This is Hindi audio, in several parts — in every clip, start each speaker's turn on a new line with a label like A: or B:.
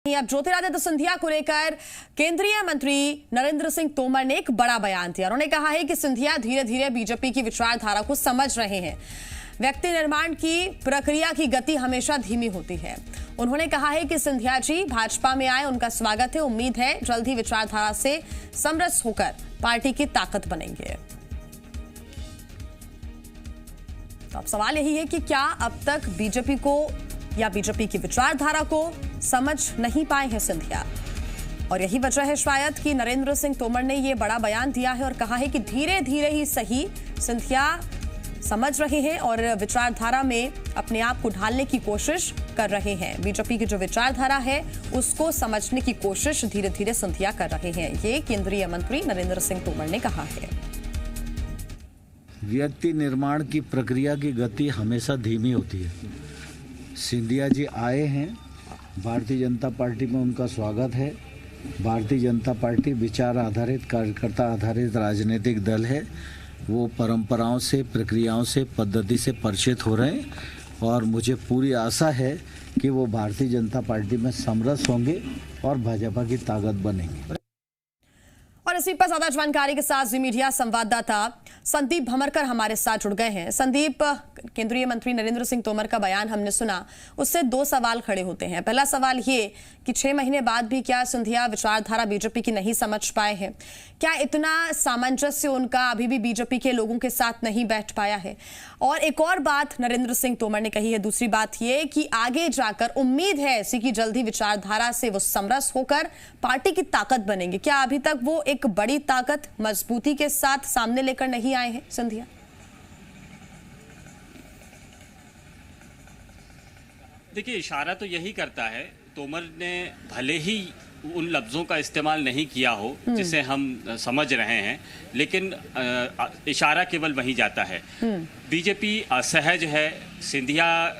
A: अब ज्योतिरादित्य सिंधिया को लेकर केंद्रीय मंत्री नरेंद्र सिंह तोमर ने एक बड़ा बयान दिया। उन्होंने कहा है कि सिंधिया धीरे धीरे बीजेपी की विचारधारा को समझ रहे हैं। व्यक्ति निर्माण की प्रक्रिया की गति हमेशा धीमी होती है। उन्होंने कहा है कि सिंधिया जी भाजपा में आए, उनका स्वागत है। उम्मीद है जल्द ही विचारधारा से समरस होकर पार्टी की ताकत बनेंगे। तो अब सवाल यही है कि क्या अब तक बीजेपी को या बीजेपी की विचारधारा को समझ नहीं पाए हैं सिंधिया, और यही वजह है शायद कि नरेंद्र सिंह तोमर ने यह बड़ा बयान दिया है और कहा है कि धीरे धीरे ही सही सिंधिया समझ रहे हैं और विचारधारा में अपने आप को ढालने की कोशिश कर रहे हैं। बीजेपी की जो विचारधारा है उसको समझने की कोशिश धीरे धीरे सिंधिया कर रहे हैं, ये केंद्रीय मंत्री नरेंद्र सिंह तोमर ने कहा है।
B: व्यक्ति निर्माण की प्रक्रिया की गति हमेशा धीमी होती है। सिंधिया जी आए हैं, भारतीय जनता पार्टी में उनका स्वागत है। भारतीय जनता पार्टी विचार आधारित, कार्यकर्ता आधारित राजनीतिक दल है। वो परंपराओं से, प्रक्रियाओं से, पद्धति से परिचित हो रहे हैं और मुझे पूरी आशा है कि वो भारतीय जनता पार्टी में समरस होंगे और भाजपा की ताकत बनेंगे।
A: और इसी पर ज्यादा जानकारी के साथ जी मीडिया संवाददाता संदीप भमरकर हमारे साथ जुड़ गए हैं। संदीप, केंद्रीय मंत्री नरेंद्र सिंह तोमर का बयान हमने सुना, उससे दो सवाल खड़े होते हैं। पहला सवाल ये कि 6 महीने बाद भी क्या सिंधिया विचारधारा बीजेपी की नहीं समझ पाए हैं? क्या इतना सामंजस्य उनका अभी भी बीजेपी के लोगों के साथ नहीं बैठ पाया है? और एक और बात नरेंद्र सिंह तोमर ने कही है, दूसरी बात ये कि आगे जाकर उम्मीद है ऐसी कि जल्दी विचारधारा से वो समरस होकर पार्टी की ताकत बनेंगे। क्या अभी तक वो एक बड़ी ताकत मजबूती के साथ सामने लेकर नहीं आए हैं सिंधिया?
C: देखिए, इशारा तो यही करता है। तोमर ने भले ही उन लफ्ज़ों का इस्तेमाल नहीं किया हो जिसे हम समझ रहे हैं, लेकिन इशारा केवल वहीं जाता है। बीजेपी असहज है। सिंधिया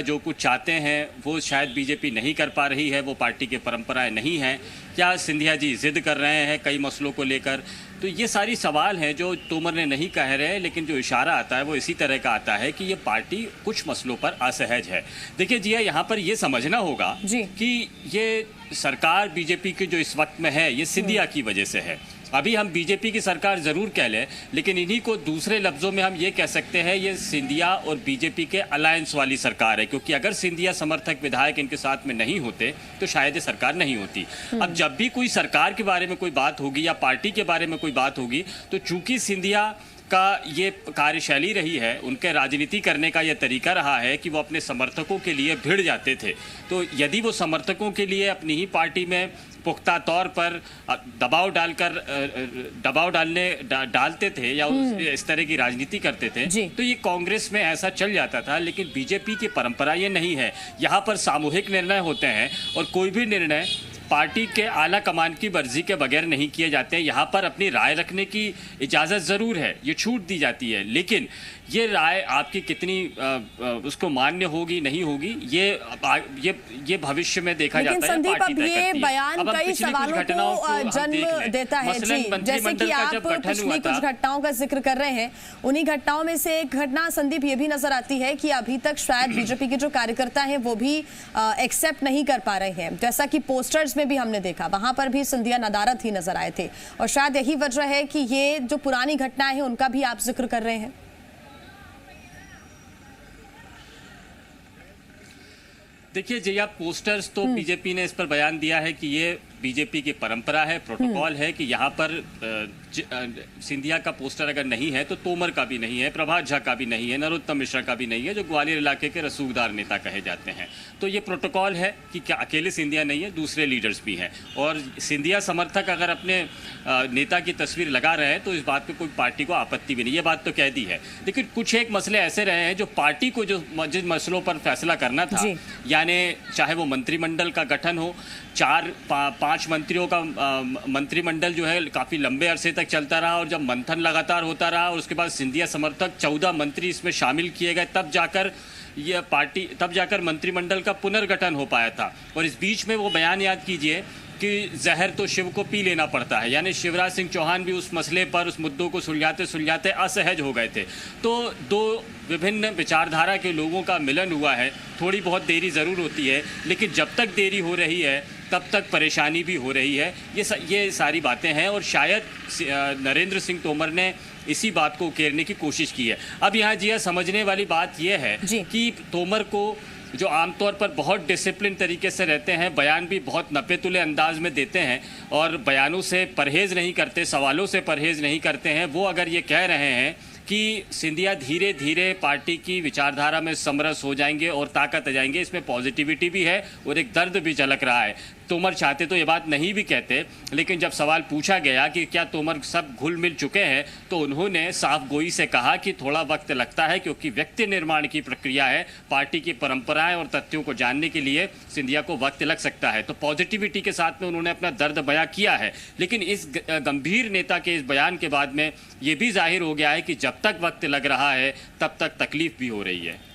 C: जो कुछ चाहते हैं वो शायद बीजेपी नहीं कर पा रही है, वो पार्टी की परंपराएं नहीं हैं। क्या सिंधिया जी जिद कर रहे हैं कई मसलों को लेकर? तो ये सारी सवाल हैं जो तोमर ने नहीं कह रहे हैं, लेकिन जो इशारा आता है वो इसी तरह का आता है कि ये पार्टी कुछ मसलों पर असहज है। देखिए जिया, यहाँ पर ये समझना होगा कि ये सरकार बीजेपी की जो इस वक्त में है ये सिंधिया की वजह से है। अभी हम बीजेपी की सरकार जरूर कह लें, लेकिन इन्हीं को दूसरे लफ्जों में हम ये कह सकते हैं ये सिंधिया और बीजेपी के अलायंस वाली सरकार है, क्योंकि अगर सिंधिया समर्थक विधायक इनके साथ में नहीं होते तो शायद ये सरकार नहीं होती। अब जब भी कोई सरकार के बारे में कोई बात होगी या पार्टी के बारे में कोई बात होगी, तो चूंकि सिंधिया का ये कार्यशैली रही है, उनके राजनीति करने का ये तरीका रहा है कि वो अपने समर्थकों के लिए भिड़ जाते थे। तो यदि वो समर्थकों के लिए अपनी ही पार्टी में पुख्ता तौर पर दबाव डालते थे या इस तरह की राजनीति करते थे, तो ये कांग्रेस में ऐसा चल जाता था। लेकिन बीजेपी की परंपरा ये नहीं है। यहाँ पर सामूहिक निर्णय होते हैं और कोई भी निर्णय पार्टी के आला कमान की मर्जी के बगैर नहीं किए जाते हैं। यहाँ पर अपनी राय रखने की इजाज़त ज़रूर है, ये छूट दी जाती है, लेकिन ये राय आपकी कितनी उसको मान्य होगी नहीं होगी ये भविष्य में देखा जाता है।
A: संदीप, अब ये बयान कई सवालों को जन्म देता है जी। जैसे कि आप पिछली कुछ घटनाओं का जिक्र कर रहे हैं, उन्हीं घटनाओं में से एक घटना संदीप ये भी नजर आती है कि अभी तक शायद बीजेपी के जो कार्यकर्ता हैं वो भी एक्सेप्ट नहीं कर पा रहे हैं। जैसा कि पोस्टर्स में भी हमने देखा, वहां पर भी सिंधिया नदारद ही नजर आए थे, और शायद यही वजह है कि ये जो पुरानी घटनाएं हैं उनका भी आप जिक्र कर रहे हैं।
C: देखिए जी, आप पोस्टर्स तो बीजेपी ने इस पर बयान दिया है कि ये बीजेपी की परंपरा है, प्रोटोकॉल है कि यहाँ पर सिंधिया का पोस्टर अगर नहीं है तो तोमर का भी नहीं है, प्रभात झा का भी नहीं है, नरोत्तम मिश्रा का भी नहीं है, जो ग्वालियर इलाके के रसूखदार नेता कहे जाते हैं। तो ये प्रोटोकॉल है कि क्या अकेले सिंधिया नहीं है, दूसरे लीडर्स भी हैं। और सिंधिया समर्थक अगर अपने नेता की तस्वीर लगा रहे हैं तो इस बात पर कोई पार्टी को आपत्ति भी नहीं, ये बात तो कह दी है। लेकिन कुछ एक मसले ऐसे रहे हैं जो पार्टी को जिन मसलों पर फैसला करना था, यानी चाहे वो मंत्रिमंडल का गठन हो, 4-5 मंत्रियों का मंत्रिमंडल जो है काफ़ी लंबे अरसे तक चलता रहा, और जब मंथन लगातार होता रहा और उसके बाद सिंधिया समर्थक 14 मंत्री इसमें शामिल किए गए, तब जाकर मंत्रिमंडल का पुनर्गठन हो पाया था। और इस बीच में वो बयान याद कीजिए कि जहर तो शिव को पी लेना पड़ता है, यानी शिवराज सिंह चौहान भी उस मसले पर, उस मुद्दों को सुलझाते सुलझाते असहज हो गए थे। तो दो विभिन्न विचारधारा के लोगों का मिलन हुआ है। थोड़ी बहुत देरी ज़रूर होती है, लेकिन जब तक देरी हो रही है तब तक परेशानी भी हो रही है। ये सारी बातें हैं और शायद नरेंद्र सिंह तोमर ने इसी बात को उकेरने की कोशिश की है। अब यहाँ जी समझने वाली बात यह है कि तोमर को, जो आमतौर पर बहुत डिसिप्लिन तरीके से रहते हैं, बयान भी बहुत नपे-तुले अंदाज में देते हैं और बयानों से परहेज़ नहीं करते, सवालों से परहेज़ नहीं करते हैं, वो अगर ये कह रहे हैं कि सिंधिया धीरे धीरे पार्टी की विचारधारा में समरस हो जाएंगे और ताकत आ जाएंगे, इसमें पॉजिटिविटी भी है और एक दर्द भी झलक रहा है। तोमर चाहते तो ये बात नहीं भी कहते, लेकिन जब सवाल पूछा गया कि क्या तोमर सब घुल मिल चुके हैं, तो उन्होंने साफ गोई से कहा कि थोड़ा वक्त लगता है, क्योंकि व्यक्ति निर्माण की प्रक्रिया है, पार्टी की परंपराएं और तथ्यों को जानने के लिए सिंधिया को वक्त लग सकता है। तो पॉजिटिविटी के साथ में उन्होंने अपना दर्द बयां किया है, लेकिन इस गंभीर नेता के इस बयान के बाद में ये भी जाहिर हो गया है कि जब तक वक्त लग रहा है तब तक तकलीफ भी हो रही है।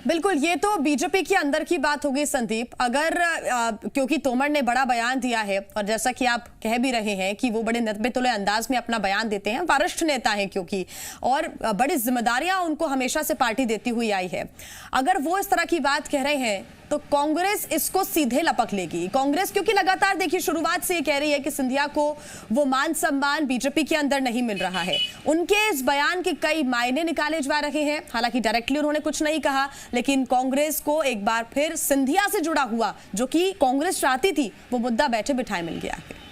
A: बिल्कुल, ये तो बीजेपी के अंदर की बात होगी संदीप। अगर क्योंकि तोमर ने बड़ा बयान दिया है और जैसा कि आप कह भी रहे हैं कि वो बड़े नतबे-तुले अंदाज में अपना बयान देते हैं, वरिष्ठ नेता हैं क्योंकि, और बड़ी जिम्मेदारियां उनको हमेशा से पार्टी देती हुई आई है। अगर वो इस तरह की बात कह रहे हैं तो कांग्रेस इसको सीधे लपक लेगी। कांग्रेस क्योंकि लगातार देखिए शुरुआत से ये कह रही है कि सिंधिया को वो मान सम्मान बीजेपी के अंदर नहीं मिल रहा है। उनके इस बयान के कई मायने निकाले जा रहे हैं। हालांकि डायरेक्टली उन्होंने कुछ नहीं कहा, लेकिन कांग्रेस को एक बार फिर सिंधिया से जुड़ा हुआ, जो कि कांग्रेस चाहती थी, वो मुद्दा बैठे बिठाए मिल गया है।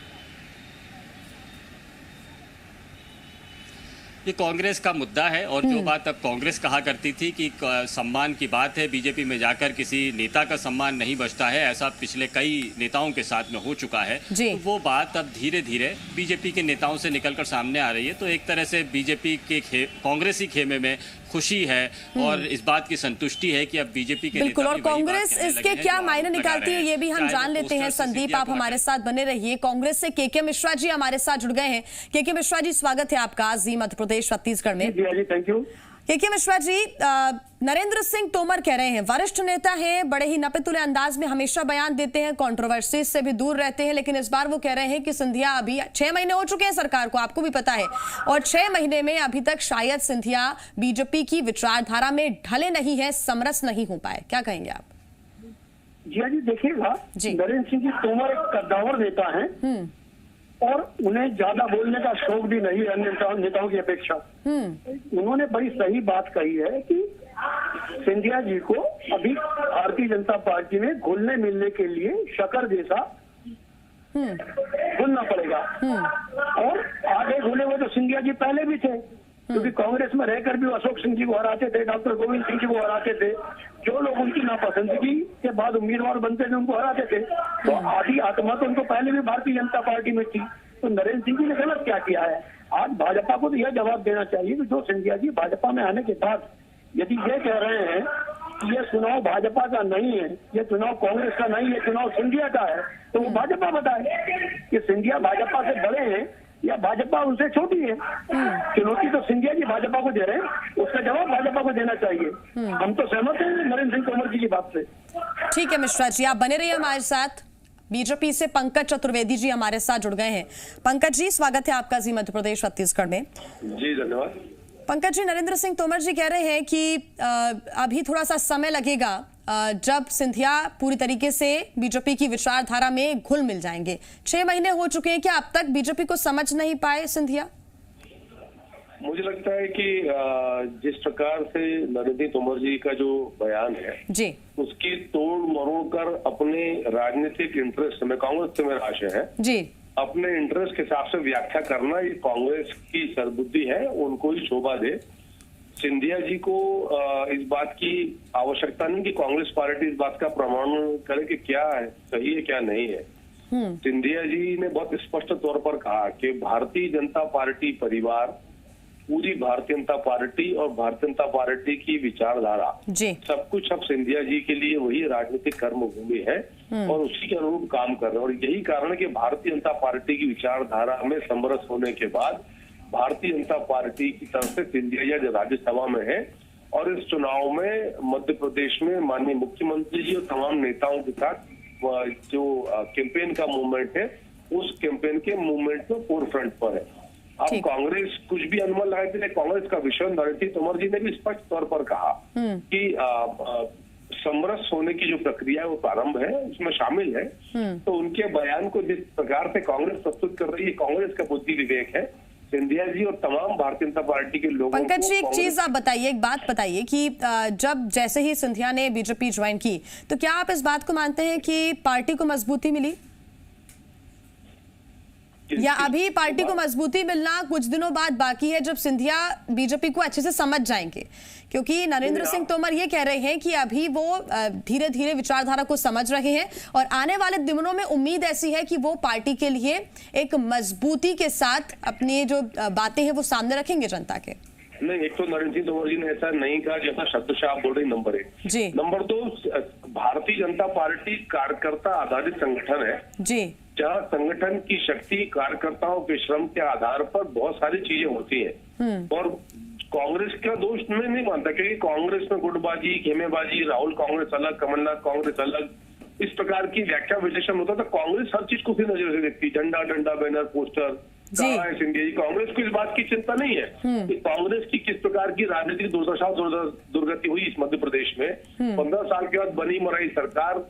C: ये कांग्रेस का मुद्दा है और जो बात अब कांग्रेस कहा करती थी कि सम्मान की बात है, बीजेपी में जाकर किसी नेता का सम्मान नहीं बचता है, ऐसा पिछले कई नेताओं के साथ में हो चुका है। तो वो बात अब धीरे धीरे बीजेपी के नेताओं से निकलकर सामने आ रही है। तो एक तरह से बीजेपी के कांग्रेसी खेमे में खुशी है और इस बात की संतुष्टि है कि अब बीजेपी के
A: बिल्कुल, और कांग्रेस इसके क्या मायने निकालती है ये भी हम जान लेते हैं। संदीप, आप हमारे साथ बने रहिए। कांग्रेस से के मिश्रा जी हमारे साथ जुड़ गए हैं। के मिश्रा जी, स्वागत है आपका जी मध्य प्रदेश छत्तीसगढ़ में।
D: जी थैंक यू।
A: के मिश्रा जी, नरेंद्र सिंह तोमर कह रहे हैं, वरिष्ठ नेता हैं, बड़े ही नपे-तुले अंदाज में हमेशा बयान देते हैं, कंट्रोवर्सी से भी दूर रहते हैं, लेकिन इस बार वो कह रहे हैं कि सिंधिया, अभी 6 महीने हो चुके हैं सरकार को, आपको भी पता है, और 6 महीने में अभी तक शायद सिंधिया बीजेपी की विचारधारा में ढले नहीं है, समरस नहीं हो पाए। क्या कहेंगे आप?
D: जी देखिएगा, नरेंद्र सिंह तोमर एक कद्दावर नेता है और उन्हें ज्यादा बोलने का शौक भी नहीं है अन्य नेताओं की अपेक्षा। उन्होंने बड़ी सही बात कही है कि सिंधिया जी को अभी भारतीय जनता पार्टी में घुलने मिलने के लिए शक्कर जैसा घुलना पड़ेगा। और आगे घुले हुए तो सिंधिया जी पहले भी थे, क्योंकि कांग्रेस में रहकर भी अशोक सिंह जी को हराते थे, डॉक्टर गोविंद सिंह जी को हराते थे, जो लोग उनकी नापसंदगी के बाद उम्मीदवार बनते थे उनको हराते थे। तो आधी आत्मा तो उनको पहले भी भारतीय जनता पार्टी में थी। तो नरेंद्र सिंह जी ने गलत क्या किया है? आज भाजपा को तो यह जवाब देना चाहिए कि जो सिंधिया जी भाजपा में आने के बाद यदि ये कह रहे हैं कि ये चुनाव भाजपा का नहीं है, ये चुनाव कांग्रेस का नहीं है, चुनाव सिंधिया का है, तो वो भाजपा बताए कि सिंधिया भाजपा से बड़े हैं या भाजपा उनसे छोटी है। चुनौती तो सिंधिया जी भाजपा को दे रहे हैं, उसका जवाब भाजपा को देना चाहिए। हम तो सहमत हैं नरेंद्र सिंह तोमर जी की बात से।
A: ठीक है मिश्रा जी, आप बने रहिए हमारे साथ। बीजेपी से पंकज चतुर्वेदी जी हमारे साथ जुड़ गए हैं। पंकज जी, स्वागत है आपका जी मध्य प्रदेश छत्तीसगढ़ में।
D: जी धन्यवाद।
A: पंकज जी, नरेंद्र सिंह तोमर जी कह रहे हैं कि अभी थोड़ा सा समय लगेगा जब सिंधिया पूरी तरीके से बीजेपी की विचारधारा में घुल मिल जाएंगे। 6 महीने हो चुके हैं, क्या अब तक बीजेपी को समझ नहीं पाए सिंधिया?
E: मुझे लगता है कि जिस प्रकार से नरेंद्र सिंह तोमर जी का जो बयान है
A: जी,
E: उसकी तोड़ मरोड़ कर अपने राजनीतिक इंटरेस्ट में, कांग्रेस से मेरा आशय है
A: जी,
E: अपने इंटरेस्ट के हिसाब से व्याख्या करना ये कांग्रेस की सरबुद्धि है, उनको ही शोभा दे। सिंधिया जी को इस बात की आवश्यकता नहीं कि कांग्रेस पार्टी इस बात का प्रमाण करे कि क्या है सही है क्या नहीं है। सिंधिया जी ने बहुत स्पष्ट तौर पर कहा कि भारतीय जनता पार्टी परिवार, पूरी भारतीय जनता पार्टी और भारतीय जनता पार्टी की विचारधारा सब कुछ अब सिंधिया जी के लिए वही राजनीतिक कर्मभूमि है और उसी के अनुरूप काम कर रहे हैं। और यही कारण है कि भारतीय जनता पार्टी की विचारधारा में समरस होने के बाद भारतीय जनता पार्टी की तरफ से सिंधिया जी राज्यसभा में है और इस चुनाव में मध्य प्रदेश में माननीय मुख्यमंत्री जी और तमाम नेताओं के साथ जो कैंपेन का मूवमेंट है उस कैंपेन के मूवमेंट में फोर फ्रंट पर है। अब
A: ठीक।
E: कांग्रेस कुछ भी अनुमान लगाते थे, कांग्रेस का विषय नरेंद्र तोमर जी ने भी स्पष्ट तौर पर कहा कि समरस होने की जो प्रक्रिया है वो प्रारंभ है, उसमें शामिल है। तो उनके बयान को जिस प्रकार से कांग्रेस प्रस्तुत कर रही है, कांग्रेस का बुद्धि विवेक है। सिंधिया जी और तमाम भारतीय जनता पार्टी के लोगों को
A: पंकज जी एक चीज आप बताइए, एक बात बताइए कि जब जैसे ही सिंधिया ने बीजेपी ज्वाइन की तो क्या आप इस बात को मानते हैं कि पार्टी को मजबूती मिली, या अभी पार्टी को मजबूती मिलना कुछ दिनों बाद बाकी है जब सिंधिया बीजेपी को अच्छे से समझ जाएंगे? क्योंकि नरेंद्र सिंह तोमर ये कह रहे हैं कि अभी वो धीरे धीरे विचारधारा को समझ रहे हैं और आने वाले दिनों में उम्मीद ऐसी है कि वो पार्टी के लिए एक मजबूती के साथ अपनी जो बातें हैं वो सामने रखेंगे जनता के।
E: नहीं, एक तो नरेंद्र सिंह तोमर जी ने ऐसा नहीं कहा जैसा शब्दशः आप बोल रहे, नंबर 1
A: जी।
E: नंबर 2, भारतीय जनता पार्टी कार्यकर्ता आधारित संगठन है
A: जी,
E: जहाँ संगठन की शक्ति कार्यकर्ताओं के श्रम के आधार पर बहुत सारी चीजें होती है। और कांग्रेस का दोष मैं नहीं मानता, क्योंकि कांग्रेस में गुटबाजी, खेमेबाजी, राहुल कांग्रेस अलग, कमलनाथ कांग्रेस अलग, इस प्रकार की व्याख्या विश्लेषण होता था। कांग्रेस हर चीज को उसी नजर से देखती, झंडा डंडा बैनर पोस्टर, कहाँ है सिंधिया जी। कांग्रेस को इस बात की चिंता नहीं है कि कांग्रेस की किस प्रकार की राजनीतिक दुर्दशा दुर्गति हुई इस मध्य प्रदेश में। 15 साल के बाद बनी मराई सरकार,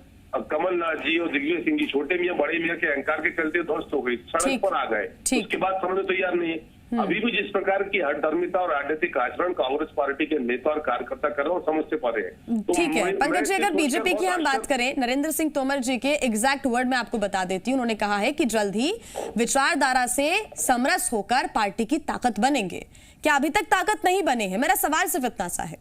E: कमलनाथ जी और दिग्विजय सिंह जी छोटे मियां बड़े मियां के अहंकार के चलते ध्वस्त हो गई, सड़क पर आ गए, उसके बाद समझने तैयार नहीं है। अभी भी जिस प्रकार की हठधर्मिता और राजनीतिक आचरण कांग्रेस पार्टी के नेता और कार्यकर्ता कर रहे हैं और समझते पा रहे हैं।
A: ठीक है पंकज जी, अगर बीजेपी की हम बात करें, नरेंद्र सिंह तोमर जी के एग्जैक्ट वर्ड में आपको बता देती हूँ, उन्होंने कहा है कि जल्द ही विचारधारा से समरस होकर पार्टी की ताकत बनेंगे। क्या अभी तक ताकत नहीं बने हैं? मेरा सवाल सिर्फ इतना सा है।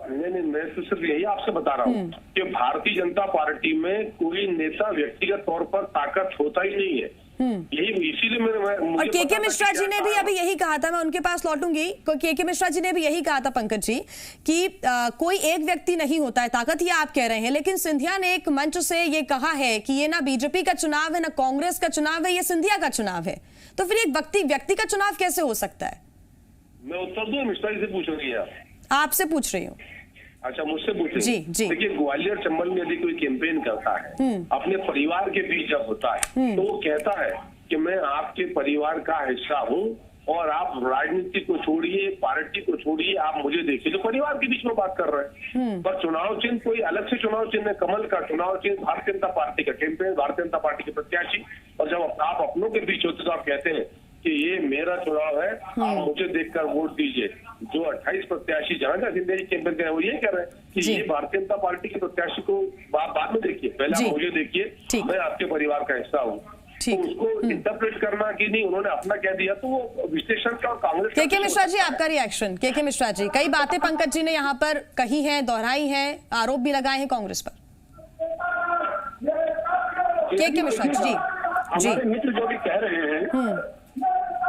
E: नहीं, मैं तो सिर्फ यही आपसे बता रहा हूँ कि भारतीय जनता पार्टी में कोई नेता व्यक्तिगत तौर पर ताकत होता ही नहीं है। यही इसीलिए
A: और के मिश्रा जी ने भी अभी यही कहा था, मैं उनके पास लौटूंगी, के मिश्रा जी ने भी यही कहा था पंकज जी कि कोई एक व्यक्ति नहीं होता है ताकत, ये आप कह रहे हैं, लेकिन सिंधिया ने एक मंच से ये कहा है कि ये ना बीजेपी का चुनाव है, ना कांग्रेस का चुनाव है, ये सिंधिया का चुनाव है। तो फिर एक व्यक्ति का चुनाव कैसे हो सकता है?
E: मैं उत्तर दूं, मिश्रा जी से पूछ रही है?
A: आपसे पूछ रही हूँ।
E: अच्छा, मुझसे पूछे?
A: जी जी।
E: देखिए, ग्वालियर चंबल में यदि कोई कैंपेन करता है अपने परिवार के बीच जब होता है तो वो कहता है कि मैं आपके परिवार का हिस्सा हूँ और आप राजनीति को छोड़िए, पार्टी को छोड़िए, आप मुझे देखिए। तो परिवार के बीच में बात कर रहे हैं। पर चुनाव चिन्ह कोई अलग से चुनाव चिन्ह है, कमल का चुनाव चिन्ह भारतीय जनता पार्टी का कैंपेन, भारतीय जनता पार्टी के प्रत्याशी। और जब आप अपनों के बीच होते तो आप कहते हैं कि ये मेरा चुनाव है, आप मुझे देखकर वोट दीजिए। जो 28 प्रत्याशी जहां जहां सिंधिया जी कैंपेन कर रहे हैं वो ये कह रहे हैं कि ये भारतीय जनता पार्टी के प्रत्याशी को बाद में देखिए, पहले आप मुझे देखिए, मैं आपके परिवार का हिस्सा हूँ। तो उसको इंटरप्रेट करना कि नहीं उन्होंने अपना कह दिया, तो वो विश्लेषण का और कांग्रेस।
A: के मिश्रा जी, आपका रिएक्शन? के मिश्रा जी, कई बातें पंकज जी ने यहाँ पर कही हैं, दोहराई हैं, आरोप भी लगाए हैं कांग्रेस पर। के मिश्रा जी जी,
D: हमारे मित्र जो भी कह रहे हैं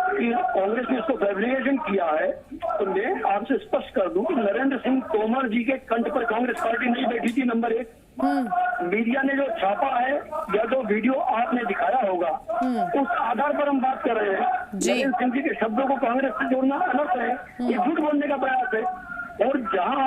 D: कि कांग्रेस ने इसको फैब्रिकेशन किया है, तो मैं आपसे स्पष्ट कर दूं कि नरेंद्र सिंह तोमर जी के कंठ पर कांग्रेस पार्टी नहीं बैठी थी। नंबर 1, मीडिया ने जो छापा है या जो वीडियो आपने दिखाया होगा उस आधार पर हम बात कर रहे हैं। नरेंद्र सिंह जी के शब्दों को कांग्रेस से जोड़ना अलग है, ये झूठ बोलने का प्रयास है। और जहां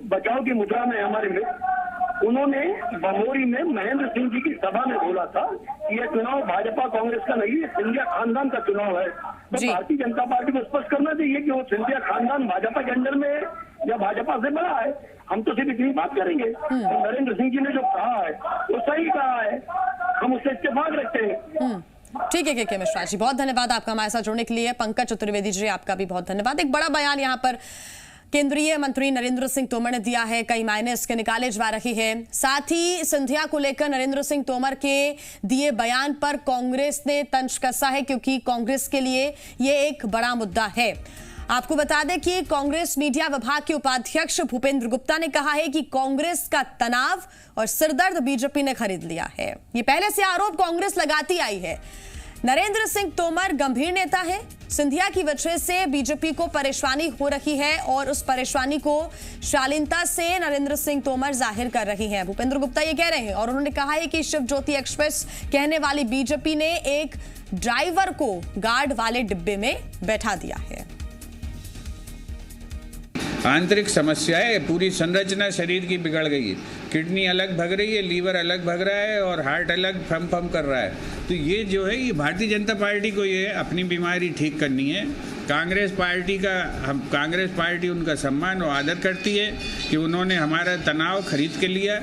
D: बचाव की मुद्रा में हमारे मित्र, उन्होंने बमोरी में महेंद्र सिंह जी की सभा में बोला था कि यह चुनाव भाजपा कांग्रेस का नहीं है, सिंधिया खानदान का चुनाव है। तो भारतीय जनता पार्टी को स्पष्ट करना चाहिए कि वो सिंधिया खानदान भाजपा के अंदर में है या भाजपा से बड़ा है। हम तो सिर्फ इतनी बात करेंगे। तो नरेंद्र सिंह जी ने जो कहा है वो सही कहा है, हम उससे इत्तेफाक रखते हैं।
A: ठीक है के मिश्रा जी, बहुत धन्यवाद आपका हमारे साथ जुड़ने के लिए। पंकज चतुर्वेदी जी, आपका भी बहुत धन्यवाद। एक बड़ा बयान यहाँ पर केंद्रीय मंत्री नरेंद्र सिंह तोमर ने दिया है, कई मायने इसके निकाले जा रही है। साथ ही सिंधिया को लेकर नरेंद्र सिंह तोमर के दिए बयान पर कांग्रेस ने तंज कसा है, क्योंकि कांग्रेस के लिए ये एक बड़ा मुद्दा है। आपको बता दें कि कांग्रेस मीडिया विभाग के उपाध्यक्ष भूपेंद्र गुप्ता ने कहा है कि कांग्रेस का तनाव और सिरदर्द बीजेपी ने खरीद लिया है। ये पहले से आरोप कांग्रेस लगाती आई है। नरेंद्र सिंह तोमर गंभीर नेता है, सिंधिया की वजह से बीजेपी को परेशानी हो रही है और उस परेशानी को शालीनता से नरेंद्र सिंह तोमर जाहिर कर रही हैं। भूपेंद्र गुप्ता ये कह रहे हैं और उन्होंने कहा है कि शिव ज्योति एक्सप्रेस कहने वाली बीजेपी ने एक ड्राइवर को गार्ड वाले डिब्बे में बैठा दिया है।
F: आंतरिक समस्या है, पूरी संरचना शरीर की बिगड़ गई है। किडनी अलग भग रही है, लीवर अलग भग रहा है और हार्ट अलग फम फम कर रहा है। तो ये जो है, ये भारतीय जनता पार्टी को ये अपनी बीमारी ठीक करनी है। कांग्रेस पार्टी उनका सम्मान और आदर करती है कि उन्होंने हमारा तनाव खरीद के लिया